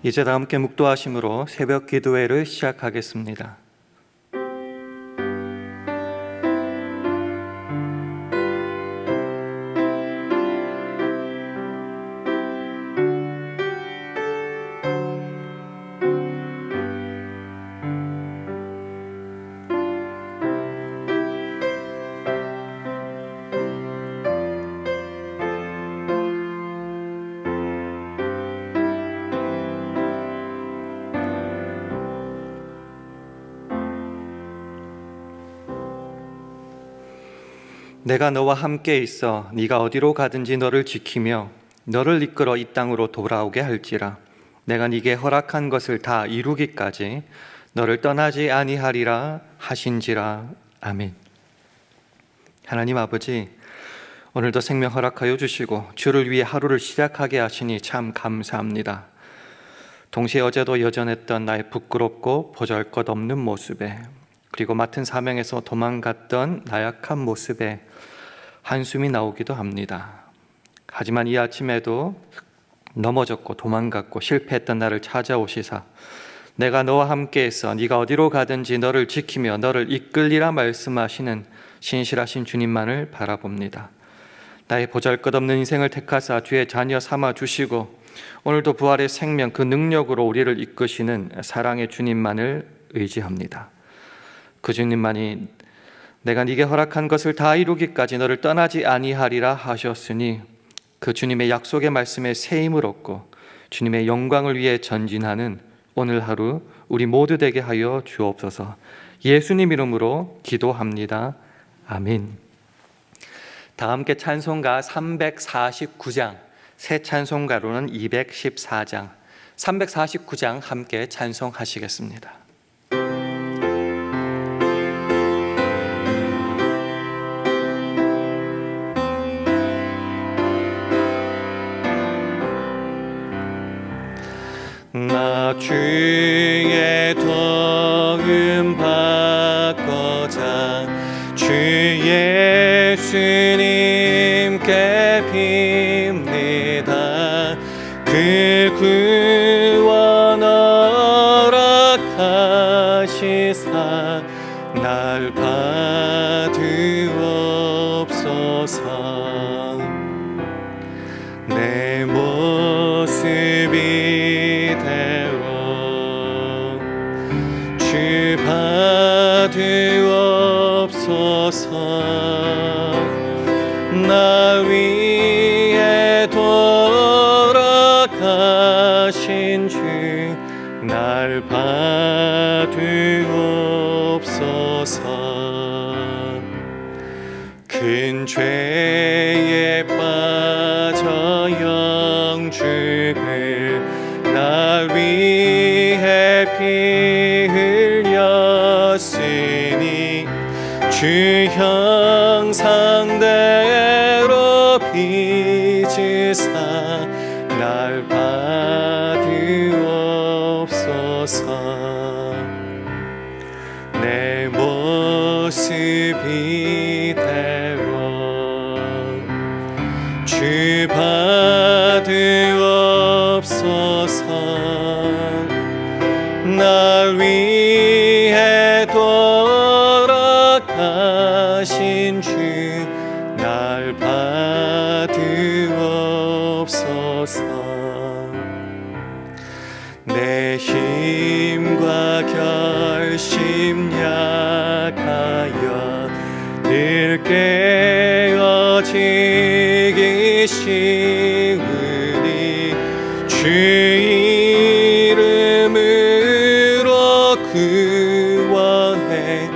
이제 다 함께 묵도하심으로 새벽 기도회를 시작하겠습니다. 내가 너와 함께 있어 네가 어디로 가든지 너를 지키며 너를 이끌어 이 땅으로 돌아오게 할지라. 내가 네게 허락한 것을 다 이루기까지 너를 떠나지 아니하리라 하신지라. 아멘. 하나님 아버지, 오늘도 생명 허락하여 주시고 주를 위해 하루를 시작하게 하시니 참 감사합니다. 동시에 어제도 여전했던 나의 부끄럽고 보잘것없는 모습에, 그리고 맡은 사명에서 도망갔던 나약한 모습에 한숨이 나오기도 합니다. 하지만 이 아침에도 넘어졌고 도망갔고 실패했던 나를 찾아오시사 내가 너와 함께해서 네가 어디로 가든지 너를 지키며 너를 이끌리라 말씀하시는 신실하신 주님만을 바라봅니다. 나의 보잘것없는 인생을 택하사 주의 자녀 삼아 주시고 오늘도 부활의 생명 그 능력으로 우리를 이끄시는 사랑의 주님만을 의지합니다. 그 주님만이 내가 네게 허락한 것을 다 이루기까지 너를 떠나지 아니하리라 하셨으니 그 주님의 약속의 말씀에 새 힘을 얻고 주님의 영광을 위해 전진하는 오늘 하루 우리 모두 되게 하여 주옵소서. 예수님 이름으로 기도합니다. 아멘. 다 함께 찬송가 349장, 새 찬송가로는 214장, 349장 함께 찬송하시겠습니다. 나 주의 도움 받고자 주 예수님께 빕니다. 그 구원 허락하시사 날 받으옵소서. 내 모습이 주 받으옵소서. 나 위에 돌아가신 주 날 받으옵소서. 큰 죄에 빠져 영죽을 날 위해 피 흘렸으니 주 형상대로 빚으사 날 받으옵소서. 내 모습 이대로 주 받으옵소서. 날 위해 돌아가신 주 날 받으옵소서. 내 힘과 결심 약하여 늘 깨어지기 쉬우니 주 이름으로 구원해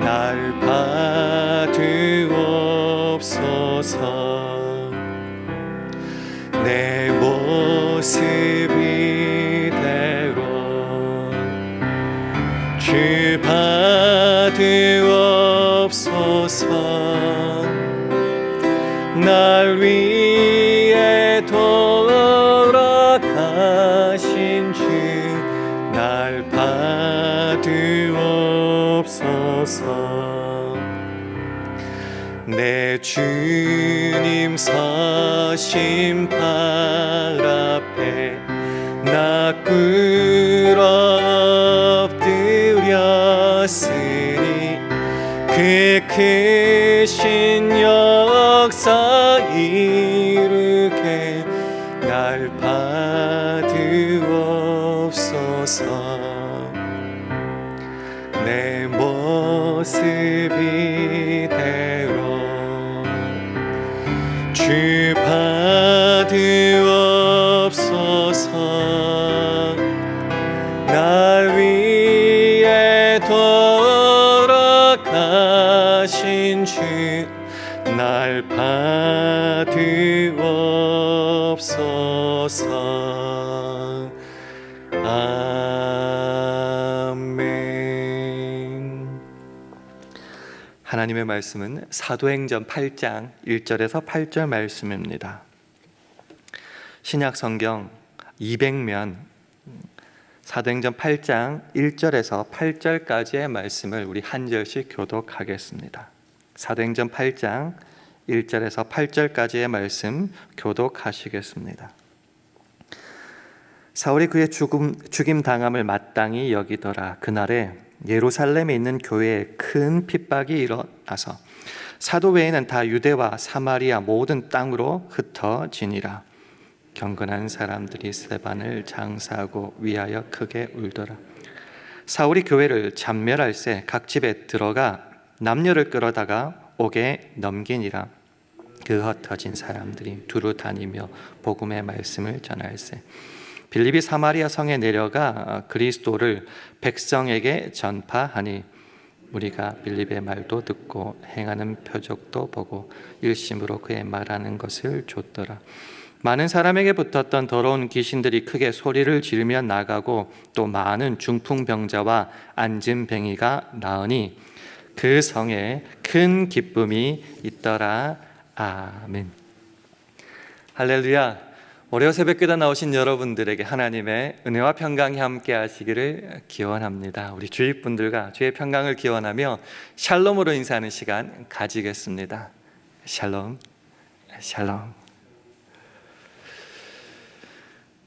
날 받으옵소서. 내 모습 이대로 주 받으옵소서. 날 위해 돌아가신 주 날 받으옵소서. 내 주님 서심 발 앞에 나 꿇어 엎드렸으니 그 크신 역사 이르게 날 받으옵소서. 내 모습 이대로 주 받으옵소서. 날 위해 돌아가신 주 날 받으옵소서. 아멘. 하나님의 말씀은 사도행전 8장 1절에서 8절 말씀입니다. 신약 성경 200면 사도행전 8장 1절에서 8절까지의 말씀을 우리 한 절씩 교독하겠습니다. 사도행전 8장 1절에서 8절까지의 말씀 교독하시겠습니다. 사울이 그의 죽임 당함을 마땅히 여기더라. 그날에 예루살렘에 있는 교회에 큰 핍박이 일어나서 사도 외에는 다 유대와 사마리아 모든 땅으로 흩어지니라. 경건한 사람들이 스데반을 장사하고 위하여 크게 울더라. 사울이 교회를 잔멸할새 각 집에 들어가 남녀를 끌어다가 옥에 넘기니라. 그 흩어진 사람들이 두루 다니며 복음의 말씀을 전할새 빌립이 사마리아 성에 내려가 그리스도를 백성에게 전파하니 우리가 빌립의 말도 듣고 행하는 표적도 보고 일심으로 그의 말하는 것을 좇더라. 많은 사람에게 붙었던 더러운 귀신들이 크게 소리를 지르며 나가고 또 많은 중풍병자와 안진뱅이가 나으니 그 성에 큰 기쁨이 있더라. 아멘. 할렐루야. 월요 새벽기도 나오신 여러분들에게 하나님의 은혜와 평강이 함께 하시기를 기원합니다. 우리 주위 분들과 주의 평강을 기원하며 샬롬으로 인사하는 시간 가지겠습니다. 샬롬, 샬롬.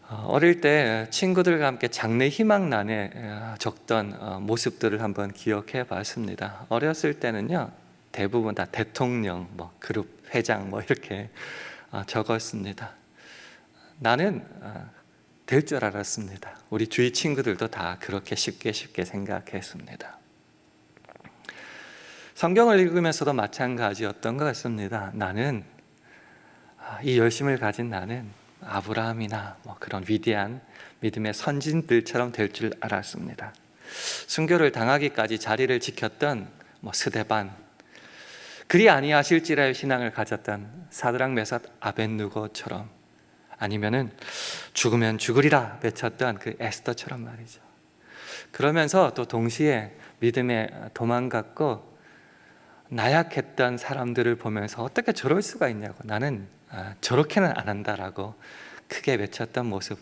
어릴 때 친구들과 함께 장래 희망란에 적던 모습들을 한번 기억해 봤습니다. 어렸을 때는요, 대부분 다 대통령, 그룹 회장 이렇게 적었습니다. 나는 될 줄 알았습니다. 우리 주위 친구들도 다 그렇게 쉽게 생각했습니다. 성경을 읽으면서도 마찬가지였던 것 같습니다. 나는 이 열심을 가진 나는 아브라함이나 그런 위대한 믿음의 선진들처럼 될 줄 알았습니다. 순교를 당하기까지 자리를 지켰던 스데반, 그리 아니하실지라의 신앙을 가졌던 사드락 메삭 아벳느고처럼, 아니면은 죽으면 죽으리라 외쳤던 그 에스더처럼 말이죠. 그러면서 또 동시에 믿음에 도망갔고 나약했던 사람들을 보면서 어떻게 저럴 수가 있냐고, 나는 저렇게는 안 한다라고 크게 외쳤던 모습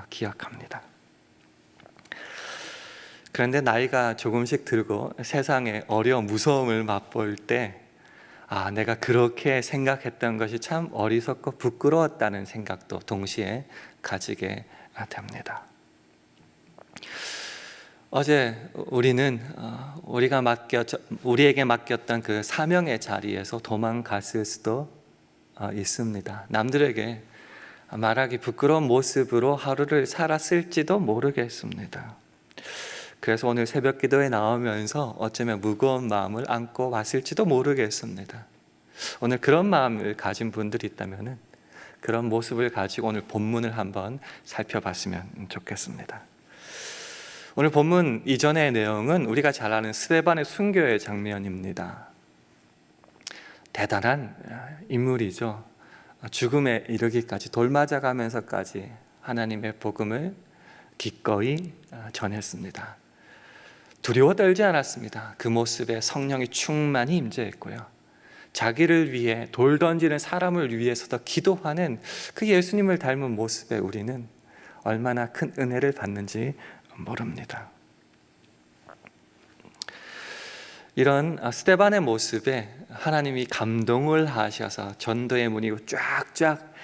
기억합니다. 그런데 나이가 조금씩 들고 세상의 어려움, 무서움을 맛볼 때 내가 그렇게 생각했던 것이 참 어리석고 부끄러웠다는 생각도 동시에 가지게 됩니다. 어제 우리는 우리에게 맡겼던 그 사명의 자리에서 도망갔을 수도 있습니다. 남들에게 말하기 부끄러운 모습으로 하루를 살았을지도 모르겠습니다. 그래서 오늘 새벽 기도에 나오면서 어쩌면 무거운 마음을 안고 왔을지도 모르겠습니다. 오늘 그런 마음을 가진 분들이 있다면 그런 모습을 가지고 오늘 본문을 한번 살펴봤으면 좋겠습니다. 오늘 본문 이전의 내용은 우리가 잘 아는 스데반의 순교의 장면입니다. 대단한 인물이죠. 죽음에 이르기까지 돌맞아가면서까지 하나님의 복음을 기꺼이 전했습니다. 두려워 떨지 않았습니다. 그 모습에 성령이 충만히 임재했고요. 자기를 위해 돌 던지는 사람을 위해서도 기도하는 그 예수님을 닮은 모습에 우리는 얼마나 큰 은혜를 받는지 모릅니다. 이런 스데반의 모습에 하나님이 감동을 하셔서 전도의 문이 쫙쫙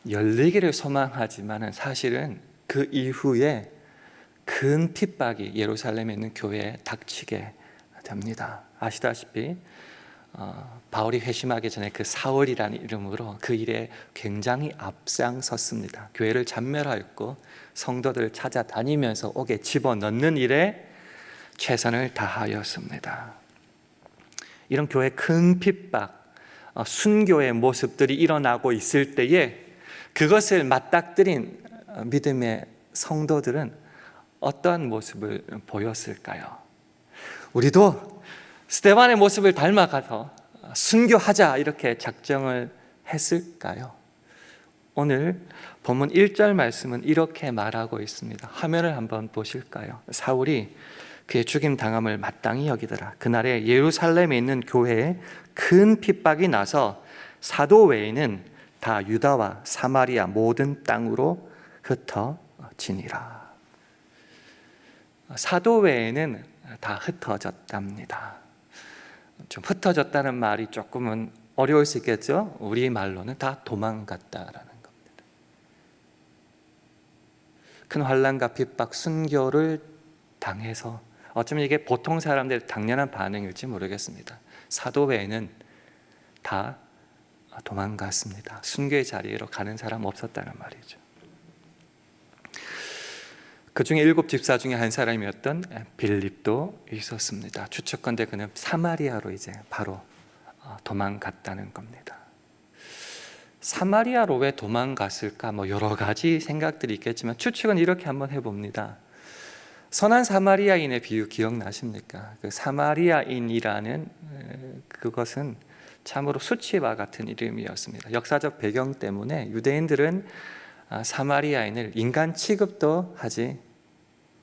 열리기를 소망하지만 사실은 그 그 이후에 큰 핍박이 예루살렘에 있는 교회에 닥치게 됩니다. 아시다시피 바울이 회심하기 전에 그 사울이라는 이름으로 그 일에 굉장히 앞장섰습니다. 교회를 잔멸하였고 성도들을 찾아다니면서 옥에 집어넣는 일에 최선을 다하였습니다. 이런 교회 큰 핍박, 순교의 모습들이 일어나고 있을 때에 그것을 맞닥뜨린 믿음의 성도들은 어떠한 모습을 보였을까요? 우리도 스데반의 모습을 닮아가서 순교하자 이렇게 작정을 했을까요? 오늘 본문 1절 말씀은 이렇게 말하고 있습니다. 화면을 한번 보실까요? 사울이 그의 죽임 당함을 마땅히 여기더라. 그날에 예루살렘에 있는 교회에 큰 핍박이 나서 사도 외에는 다 유다와 사마리아 모든 땅으로 흩어지니라. 사도 외에는 다 흩어졌답니다. 좀 흩어졌다는 말이 조금은 어려울 수 있겠죠? 우리 말로는 다 도망갔다라는 겁니다. 큰 환난과 핍박, 순교를 당해서 어쩌면 이게 보통 사람들의 당연한 반응일지 모르겠습니다. 사도 외에는 다 도망갔습니다. 순교의 자리로 가는 사람 없었다는 말이죠. 그 중에 7 집사 중에 한 사람이었던 빌립도 있었습니다. 추측컨대 그는 사마리아로 이제 바로 도망갔다는 겁니다. 사마리아로 왜 도망갔을까? 여러 가지 생각들이 있겠지만 추측은 이렇게 한번 해봅니다. 선한 사마리아인의 비유 기억나십니까? 그 사마리아인이라는 그것은 참으로 수치와 같은 이름이었습니다. 역사적 배경 때문에 유대인들은 사마리아인을 인간 취급도 하지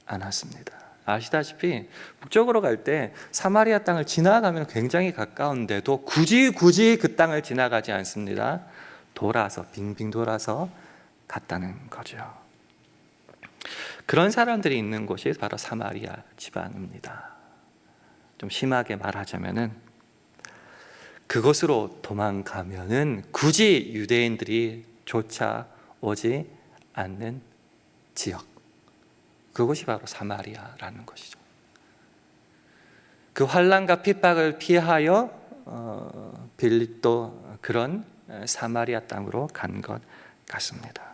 않았습니다. 아시다시피 북쪽으로 갈 때 사마리아 땅을 지나가면 굉장히 가까운데도 굳이 그 땅을 지나가지 않습니다. 돌아서 빙빙 돌아서 갔다는 거죠. 그런 사람들이 있는 곳이 바로 사마리아 지방입니다. 좀 심하게 말하자면은 그곳으로 도망가면은 굳이 유대인들이 쫓아오지 않는 지역, 그곳이 바로 사마리아라는 것이죠. 그 환난과 핍박을 피하여 빌립도 그런 사마리아 땅으로 간 것 같습니다.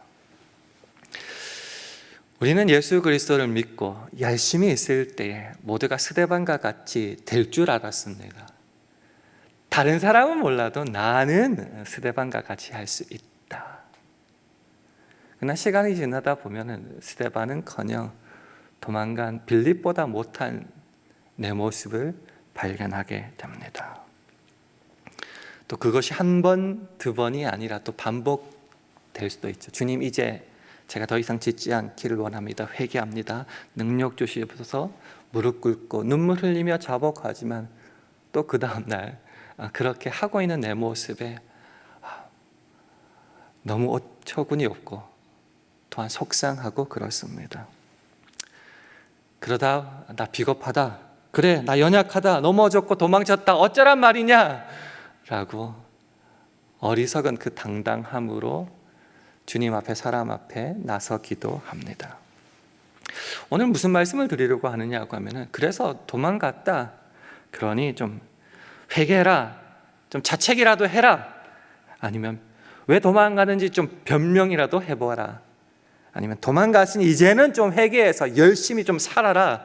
우리는 예수 그리스도를 믿고 열심히 있을 때에 모두가 스데반과 같이 될 줄 알았습니다. 다른 사람은 몰라도 나는 스데반과 같이 할 수 있다. 그러나 시간이 지나다 보면 스데반은커녕 도망간 빌립보다 못한 내 모습을 발견하게 됩니다. 또 그것이 한 번, 두 번이 아니라 또 반복될 수도 있죠. 주님, 이제 제가 더 이상 짓지 않기를 원합니다. 회개합니다. 능력 주시옵소서. 무릎 꿇고 눈물 흘리며 자복하지만 또 그 다음 날 그렇게 하고 있는 내 모습에 너무 어처구니 없고 또한 속상하고 그렇습니다. 그러다 나 비겁하다, 그래 나 연약하다, 넘어졌고 도망쳤다, 어쩌란 말이냐 라고 어리석은 그 당당함으로 주님 앞에, 사람 앞에 나서기도 합니다. 오늘 무슨 말씀을 드리려고 하느냐고 하면은, 그래서 도망갔다, 그러니 좀 회개해라, 좀 자책이라도 해라, 아니면 왜 도망가는지 좀 변명이라도 해보아라, 아니면 도망갔으니 이제는 좀 회개해서 열심히 좀 살아라,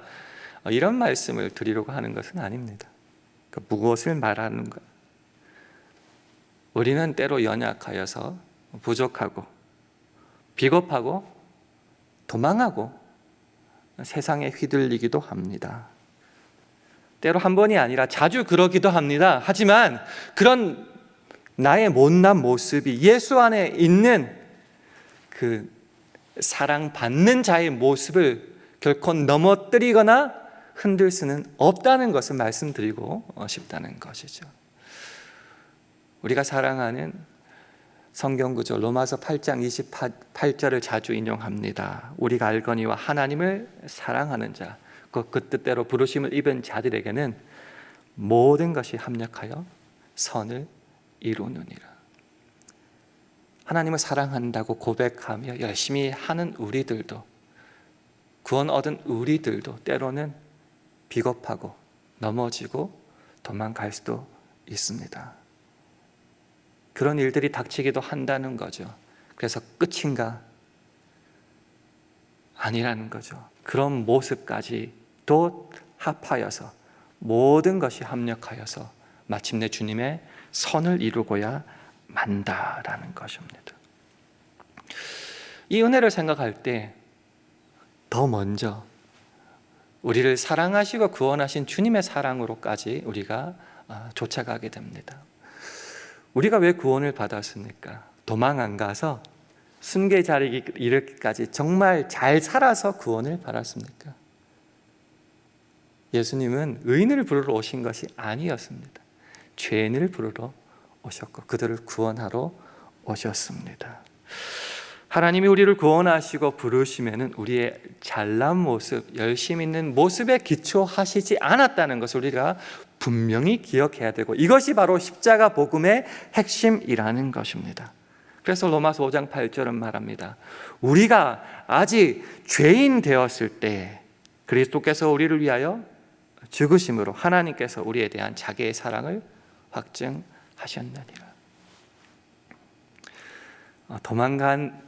이런 말씀을 드리려고 하는 것은 아닙니다. 무엇을 말하는가? 우리는 때로 연약하여서 부족하고 비겁하고 도망하고 세상에 휘둘리기도 합니다. 때로 한 번이 아니라 자주 그러기도 합니다. 하지만 그런 나의 못난 모습이 예수 안에 있는 그 사랑받는 자의 모습을 결코 넘어뜨리거나 흔들 수는 없다는 것을 말씀드리고 싶다는 것이죠. 우리가 사랑하는 성경구절 로마서 8장 28절을 자주 인용합니다. 우리가 알거니와 하나님을 사랑하는 자, 그 뜻대로 부르심을 입은 자들에게는 모든 것이 합력하여 선을 이루느니라. 하나님을 사랑한다고 고백하며 열심히 하는 우리들도 구원 얻은 우리들도 때로는 비겁하고 넘어지고 도망갈 수도 있습니다. 그런 일들이 닥치기도 한다는 거죠. 그래서 끝인가? 아니라는 거죠. 그런 모습까지도 합하여서 모든 것이 합력하여서 마침내 주님의 선을 이루고야 만다라는 것입니다. 이 은혜를 생각할 때 더 먼저 우리를 사랑하시고 구원하신 주님의 사랑으로까지 우리가 쫓아가게 됩니다. 우리가 왜 구원을 받았습니까? 도망 안 가서 순교의 자리에 이르기까지 정말 잘 살아서 구원을 받았습니까? 예수님은 의인을 부르러 오신 것이 아니었습니다. 죄인을 부르러 오셨고 그들을 구원하러 오셨습니다. 하나님이 우리를 구원하시고 부르시면은 우리의 잘난 모습, 열심 있는 모습에 기초하시지 않았다는 것을 우리가 분명히 기억해야 되고 이것이 바로 십자가 복음의 핵심이라는 것입니다. 그래서 로마서 5장 8절은 말합니다. 우리가 아직 죄인 되었을 때 그리스도께서 우리를 위하여 죽으심으로 하나님께서 우리에 대한 자기의 사랑을 확증하셨느니라. 도망간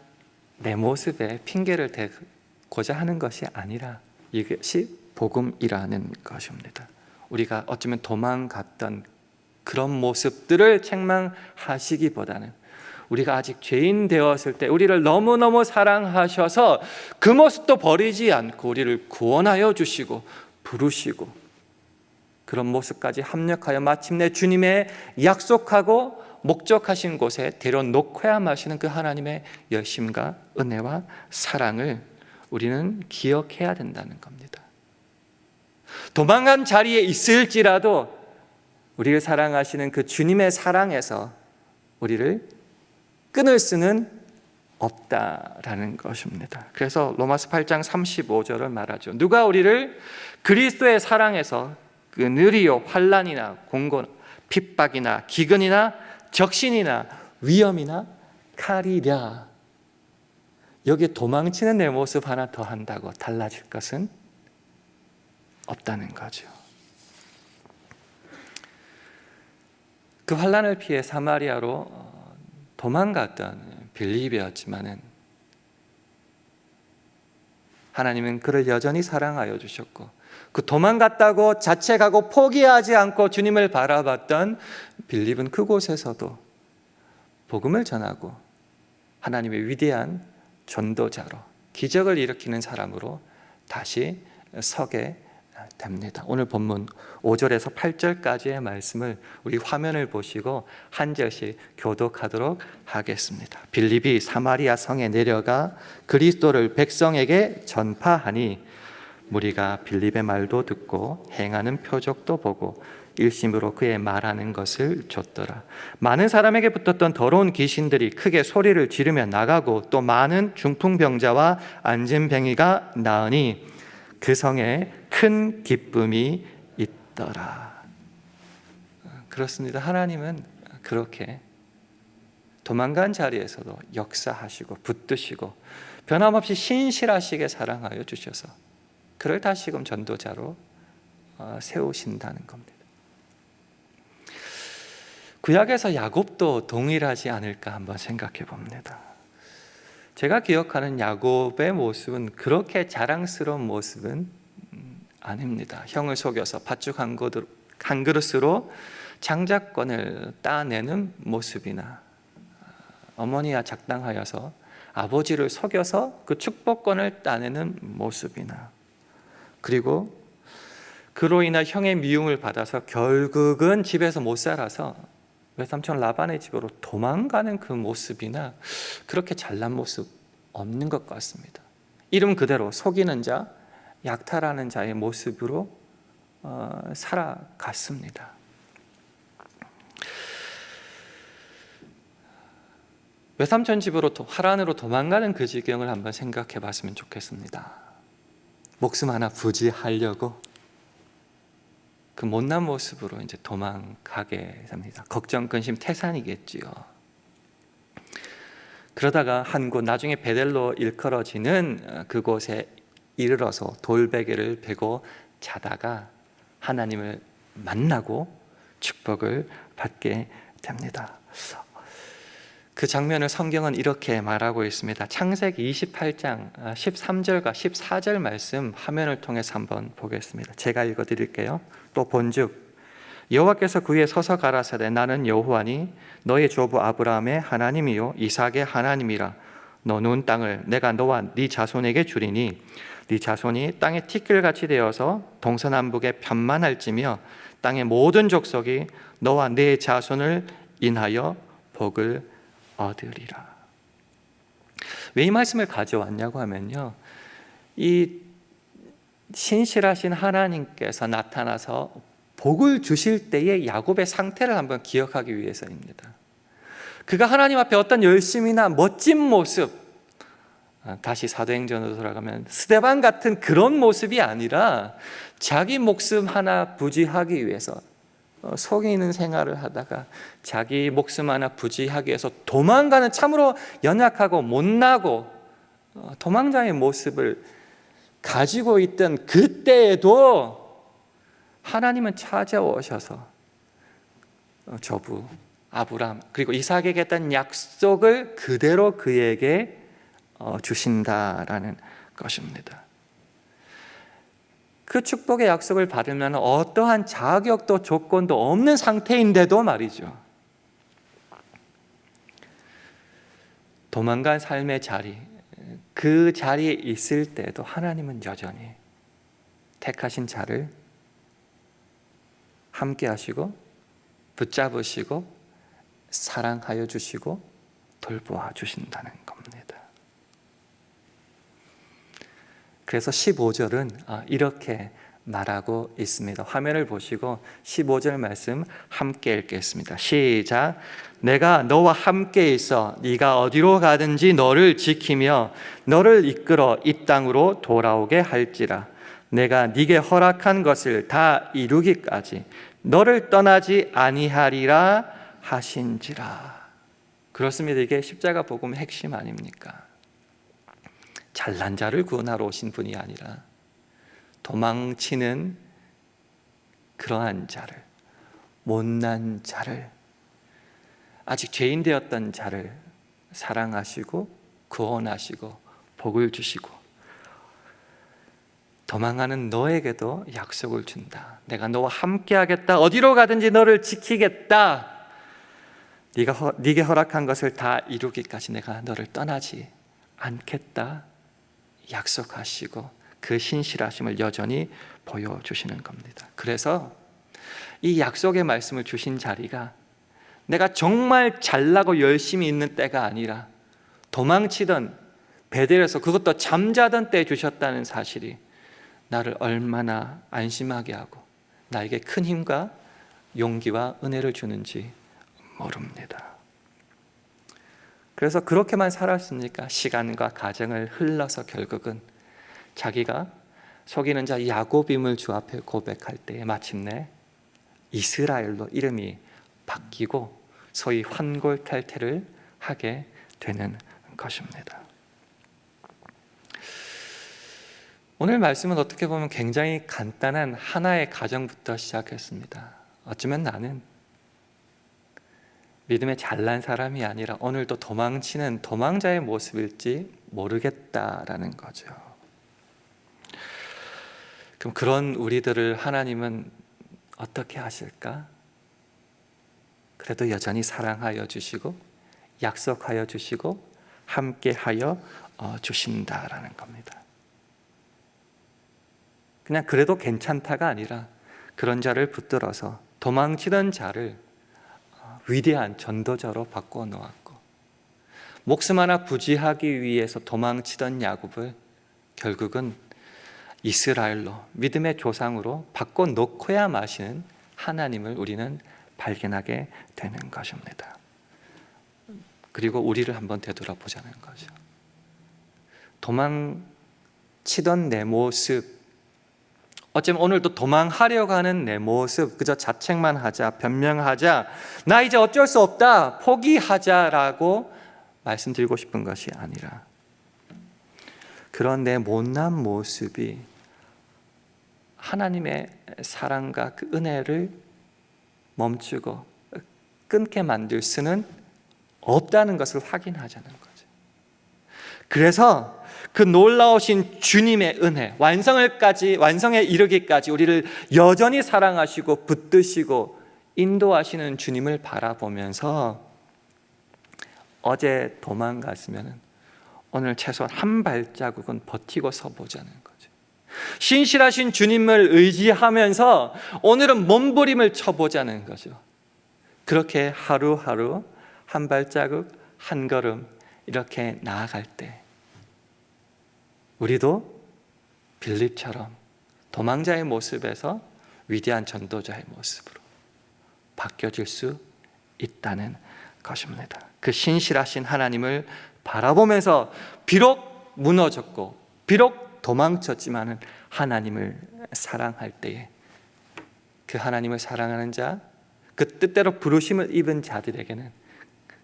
내 모습에 핑계를 대고자 하는 것이 아니라 이것이 복음이라는 것입니다. 우리가 어쩌면 도망갔던 그런 모습들을 책망하시기보다는 우리가 아직 죄인 되었을 때 우리를 너무너무 사랑하셔서 그 모습도 버리지 않고 우리를 구원하여 주시고 부르시고 그런 모습까지 합력하여 마침내 주님의 약속하고 목적하신 곳에 데려놓고야 마시는 그 하나님의 열심과 은혜와 사랑을 우리는 기억해야 된다는 겁니다. 도망간 자리에 있을지라도 우리를 사랑하시는 그 주님의 사랑에서 우리를 끊을 수는 없다라는 것입니다. 그래서 로마서 8장 35절을 말하죠. 누가 우리를 그리스도의 사랑에서 그 느리요 환난이나 공고 핍박이나 기근이나 적신이나 위험이나 칼이랴. 여기에 도망치는 내 모습 하나 더 한다고 달라질 것은 없다는 거죠. 그 환난을 피해 사마리아로 도망갔던 빌립이었지만은 하나님은 그를 여전히 사랑하여 주셨고 그 도망갔다고 자책하고 포기하지 않고 주님을 바라봤던 빌립은 그곳에서도 복음을 전하고 하나님의 위대한 전도자로 기적을 일으키는 사람으로 다시 서게 됩니다. 오늘 본문 5절에서 8절까지의 말씀을 우리 화면을 보시고 한 절씩 교독하도록 하겠습니다. 빌립이 사마리아 성에 내려가 그리스도를 백성에게 전파하니 무리가 빌립의 말도 듣고 행하는 표적도 보고 일심으로 그의 말하는 것을 좇더라. 많은 사람에게 붙었던 더러운 귀신들이 크게 소리를 지르며 나가고 또 많은 중풍병자와 안진뱅이가 나으니 그 성에 큰 기쁨이 있더라. 그렇습니다. 하나님은 그렇게 도망간 자리에서도 역사하시고 붙드시고 변함없이 신실하시게 사랑하여 주셔서 그를 다시금 전도자로 세우신다는 겁니다. 구약에서 야곱도 동일하지 않을까 한번 생각해 봅니다. 제가 기억하는 야곱의 모습은 그렇게 자랑스러운 모습은 아닙니다. 형을 속여서 팥죽 한 그릇으로 장자권을 따내는 모습이나 어머니와 작당하여서 아버지를 속여서 그 축복권을 따내는 모습이나 그리고 그로 인한 형의 미움을 받아서 결국은 집에서 못 살아서 외삼촌 라반의 집으로 도망가는 그 모습이나 그렇게 잘난 모습 없는 것 같습니다. 이름 그대로 속이는 자, 약탈하는 자의 모습으로 살아갔습니다. 외삼촌 집으로 하란으로 도망가는 그 지경을 한번 생각해 봤으면 좋겠습니다. 목숨 하나 부지하려고 그 못난 모습으로 이제 도망가게 됩니다. 걱정, 근심, 태산이겠지요. 그러다가 한 곳 나중에 베델로 일컬어지는 그곳에 이르러서 돌베개를 베고 자다가 하나님을 만나고 축복을 받게 됩니다. 그 장면을 성경은 이렇게 말하고 있습니다. 창세기 28장 13절과 14절 말씀 화면을 통해서 한번 보겠습니다. 제가 읽어드릴게요. 또 본즉 여호와께서 그에 서서 가라사대 나는 여호와니 너의 조부 아브라함의 하나님이요 이삭의 하나님이라. 너 누운 땅을 내가 너와 네 자손에게 주리니 네 자손이 땅의 티끌같이 되어서 동서남북에 편만할지며 땅의 모든 족속이 너와 네 자손을 인하여 복을 얻으리라. 왜 이 말씀을 가져왔냐고 하면요, 이 신실하신 하나님께서 나타나서 복을 주실 때의 야곱의 상태를 한번 기억하기 위해서입니다. 그가 하나님 앞에 어떤 열심이나 멋진 모습, 다시 사도행전으로 돌아가면 스데반 같은 그런 모습이 아니라 자기 목숨 하나 부지하기 위해서 속에 있는 생활을 하다가 자기 목숨 하나 부지하기 위해서 도망가는 참으로 연약하고 못나고 도망자의 모습을 가지고 있던 그때에도 하나님은 찾아오셔서 조부 아브라함 그리고 이삭에게 했던 약속을 그대로 그에게 주신다라는 것입니다. 그 축복의 약속을 받으면 어떠한 자격도 조건도 없는 상태인데도 말이죠, 도망간 삶의 자리, 그 자리에 있을 때도 하나님은 여전히 택하신 자를 함께 하시고 붙잡으시고 사랑하여 주시고 돌보아 주신다는 겁니다. 그래서 15절은 이렇게 말하고 있습니다. 화면을 보시고 15절 말씀 함께 읽겠습니다. 시작. 내가 너와 함께 있어 네가 어디로 가든지 너를 지키며 너를 이끌어 이 땅으로 돌아오게 할지라. 내가 네게 허락한 것을 다 이루기까지 너를 떠나지 아니하리라 하신지라. 그렇습니다. 이게 십자가 복음의 핵심 아닙니까? 잘난 자를 구원하러 오신 분이 아니라 도망치는 그러한 자를, 못난 자를, 아직 죄인 되었던 자를 사랑하시고 구원하시고 복을 주시고 도망하는 너에게도 약속을 준다. 내가 너와 함께 하겠다. 어디로 가든지 너를 지키겠다. 네게 허락한 것을 다 이루기까지 내가 너를 떠나지 않겠다 약속하시고 그 신실하심을 여전히 보여주시는 겁니다. 그래서 이 약속의 말씀을 주신 자리가 내가 정말 잘나고 열심히 있는 때가 아니라 도망치던 베델에서 그것도 잠자던 때에 주셨다는 사실이 나를 얼마나 안심하게 하고 나에게 큰 힘과 용기와 은혜를 주는지 모릅니다. 그래서 그렇게만 살았으니까 시간과 가정을 흘러서 결국은 자기가 속이는 자 야곱임을 주 앞에 고백할 때에 마침내 이스라엘로 이름이 바뀌고 소위 환골탈태를 하게 되는 것입니다. 오늘 말씀은 어떻게 보면 굉장히 간단한 하나의 가정부터 시작했습니다. 어쩌면 나는 믿음에 잘난 사람이 아니라 오늘도 도망치는 도망자의 모습일지 모르겠다라는 거죠. 그럼 그런 우리들을 하나님은 어떻게 하실까? 그래도 여전히 사랑하여 주시고 약속하여 주시고 함께하여 주신다라는 겁니다. 그냥 그래도 괜찮다가 아니라 그런 자를 붙들어서 도망치던 자를 위대한 전도자로 바꿔 놓았고 목숨 하나 부지하기 위해서 도망치던 야곱을 결국은 이스라엘로 믿음의 조상으로 바꿔 놓고야 마시는 하나님을 우리는 발견하게 되는 것입니다. 그리고 우리를 한번 되돌아보자는 거죠. 도망치던 내 모습, 어쩌면 오늘도 도망하려고 하는 내 모습, 그저 자책만 하자, 변명하자, 나 이제 어쩔 수 없다, 포기하자라고 말씀드리고 싶은 것이 아니라 그런 내 못난 모습이 하나님의 사랑과 그 은혜를 멈추고 끊게 만들 수는 없다는 것을 확인하자는 거죠. 그래서 그 놀라우신 주님의 은혜, 완성에 이르기까지 우리를 여전히 사랑하시고 붙드시고 인도하시는 주님을 바라보면서 어제 도망갔으면 오늘 최소한 한 발자국은 버티고 서보자는 거죠. 신실하신 주님을 의지하면서 오늘은 몸부림을 쳐보자는 거죠. 그렇게 하루하루 한 발자국 한 걸음 이렇게 나아갈 때 우리도 빌립처럼 도망자의 모습에서 위대한 전도자의 모습으로 바뀌어질 수 있다는 것입니다. 그 신실하신 하나님을 바라보면서 비록 무너졌고 비록 도망쳤지만은 하나님을 사랑할 때에 그 하나님을 사랑하는 자, 그 뜻대로 부르심을 입은 자들에게는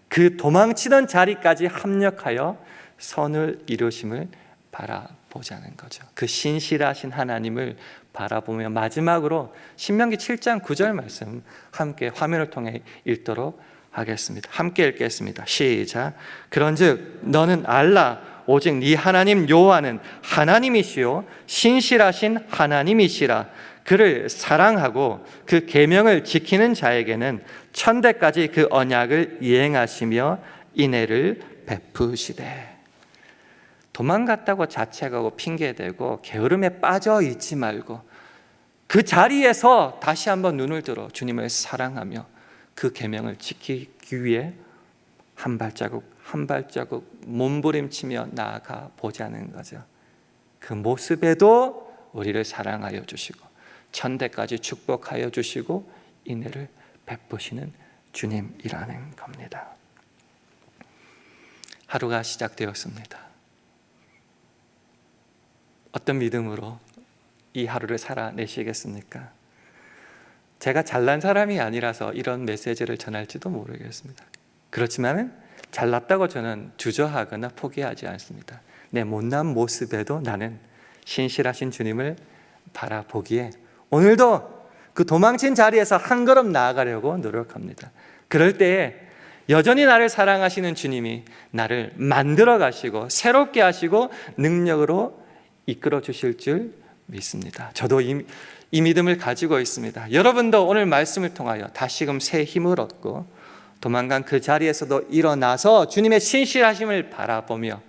그 도망치던 자리까지 합력하여 선을 이루심을 바라보자는 거죠. 그 신실하신 하나님을 바라보며 마지막으로 신명기 7장 9절 말씀 함께 화면을 통해 읽도록 하겠습니다. 함께 읽겠습니다. 시작. 그런즉 너는 알라 오직 네 하나님 여호와는 하나님이시요 신실하신 하나님이시라. 그를 사랑하고 그 계명을 지키는 자에게는 천대까지 그 언약을 이행하시며 인애를 베푸시되. 도망갔다고 자책하고 핑계대고 게으름에 빠져 있지 말고 그 자리에서 다시 한번 눈을 들어 주님을 사랑하며 그 계명을 지키기 위해 한 발자국 한 발자국 몸부림치며 나아가 보자는 거죠. 그 모습에도 우리를 사랑하여 주시고 천대까지 축복하여 주시고 인애를 베푸시는 주님이라는 겁니다. 하루가 시작되었습니다. 어떤 믿음으로 이 하루를 살아내시겠습니까? 제가 잘난 사람이 아니라서 이런 메시지를 전할지도 모르겠습니다. 그렇지만 잘났다고 저는 주저하거나 포기하지 않습니다. 내 못난 모습에도 나는 신실하신 주님을 바라보기에 오늘도 그 도망친 자리에서 한 걸음 나아가려고 노력합니다. 그럴 때에 여전히 나를 사랑하시는 주님이 나를 만들어 가시고 새롭게 하시고 능력으로 이끌어 주실 줄 믿습니다. 저도 이 믿음을 가지고 있습니다. 여러분도 오늘 말씀을 통하여 다시금 새 힘을 얻고 도망간 그 자리에서도 일어나서 주님의 신실하심을 바라보며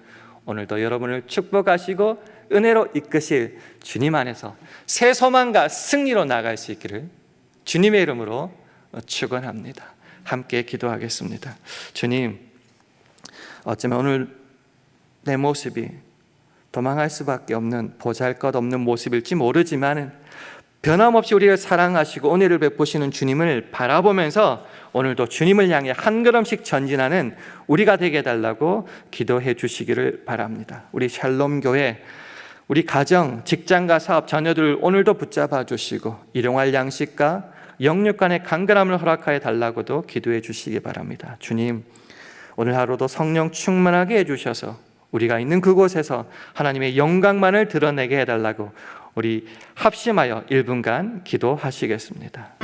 오늘도 여러분을 축복하시고 은혜로 이끄실 주님 안에서 새 소망과 승리로 나갈 수 있기를 주님의 이름으로 축원합니다. 함께 기도하겠습니다. 주님, 어쩌면 오늘 내 모습이 도망할 수밖에 없는 보잘것없는 모습일지 모르지만 변함없이 우리를 사랑하시고 은혜를 베푸시는 주님을 바라보면서 오늘도 주님을 향해 한 걸음씩 전진하는 우리가 되게 해달라고 기도해 주시기를 바랍니다. 우리 샬롬 교회, 우리 가정, 직장과 사업 자녀들 오늘도 붙잡아 주시고 일용할 양식과 영육 간의 강건함을 허락하여 달라고도 기도해 주시기 바랍니다. 주님, 오늘 하루도 성령 충만하게 해주셔서 우리가 있는 그곳에서 하나님의 영광만을 드러내게 해달라고 우리 합심하여 1분간 기도하시겠습니다.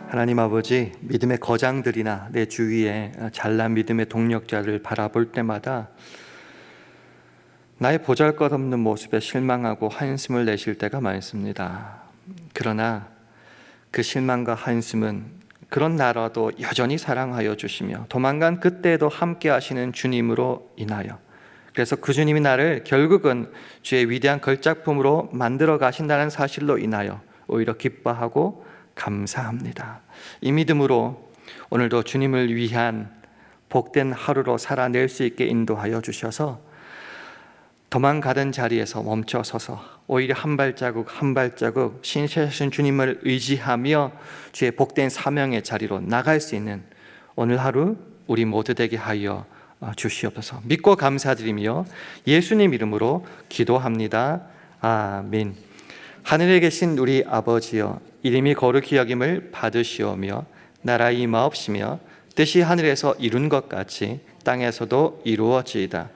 하나님 아버지, 믿음의 거장들이나 내 주위에 잘난 믿음의 동력자를 바라볼 때마다 나의 보잘것없는 모습에 실망하고 한숨을 내쉴 때가 많습니다. 그러나 그 실망과 한숨은 그런 나라도 여전히 사랑하여 주시며 도망간 그때도 함께 하시는 주님으로 인하여, 그래서 그 주님이 나를 결국은 주의 위대한 걸작품으로 만들어 가신다는 사실로 인하여 오히려 기뻐하고 감사합니다. 이 믿음으로 오늘도 주님을 위한 복된 하루로 살아낼 수 있게 인도하여 주셔서 도망가던 자리에서 멈춰서서 오히려 한 발자국 한 발자국 신실하신 주님을 의지하며 주의 복된 사명의 자리로 나갈 수 있는 오늘 하루 우리 모두 되게 하여 주시옵소서. 믿고 감사드리며 예수님 이름으로 기도합니다. 아멘. 하늘에 계신 우리 아버지여, 이름이 거룩히 여김을 받으시오며 나라의 임하옵시며 뜻이 하늘에서 이룬 것 같이 땅에서도 이루어지이다.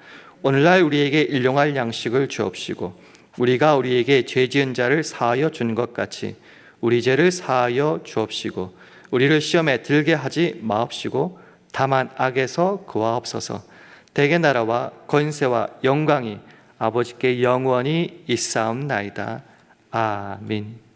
오늘날 우리에게 일용할 양식을 주옵시고 우리가 우리에게 죄 지은 자를 사하여 준 것 같이 우리 죄를 사하여 주옵시고 우리를 시험에 들게 하지 마옵시고 다만 악에서 구하옵소서. 대개 나라와 권세와 영광이 아버지께 영원히 있사옵나이다. 아멘.